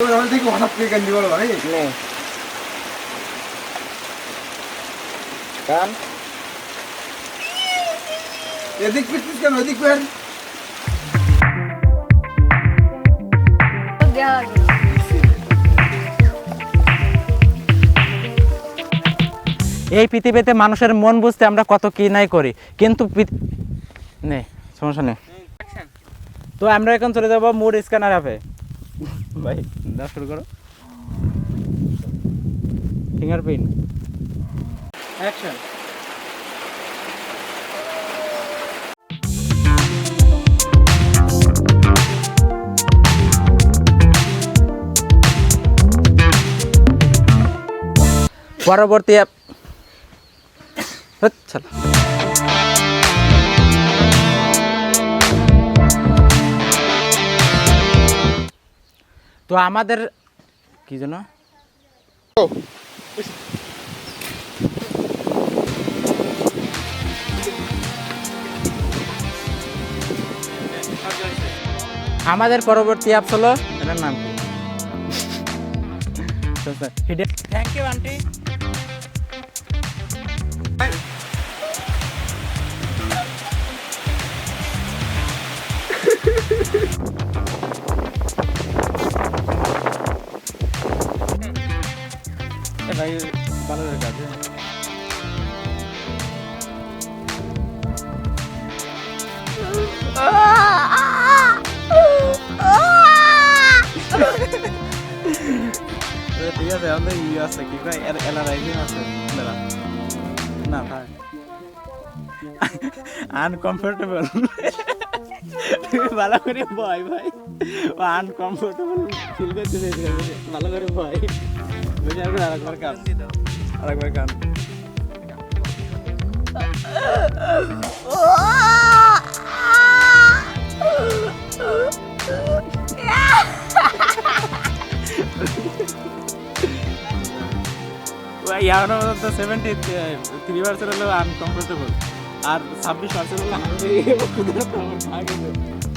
দেখি হঠাৎ করে কেন দিবো ভাই নে কান এদিক পিছিস কেন ওদিক ফের এই পৃথিবীতে মানুষের মন বুঝতে আমরা কত কি নাই করি, কিন্তু নেই সমস্যা নেই। তো আমরা এখন চলে যাবো মুড স্ক্যানার অ্যাপে। ভাই দাও শুরু করো। Fingerprint action. পরবর্তী অ্যাপ তো আমাদের কি যেন আমাদের পরবর্তী অ্যাপ হলো, এটার নাম কি? Thank you aunty. ভাই ভালো কাজ। ঠিক আছে, আমাদের ইয়ে আছে কি ভাই, এলারাইজিং আছে না ভাই, আনকমফোর্টেবল। ভালো করে ভয় ভাই, আনকমফোর্টেবল ফিল করতে ভালো করে ভয়। আরেকবার কান, আরেকবার কান। ইয়ার মধ্যে 73% হলো আনকমফোর্টেবল আর 26% হলো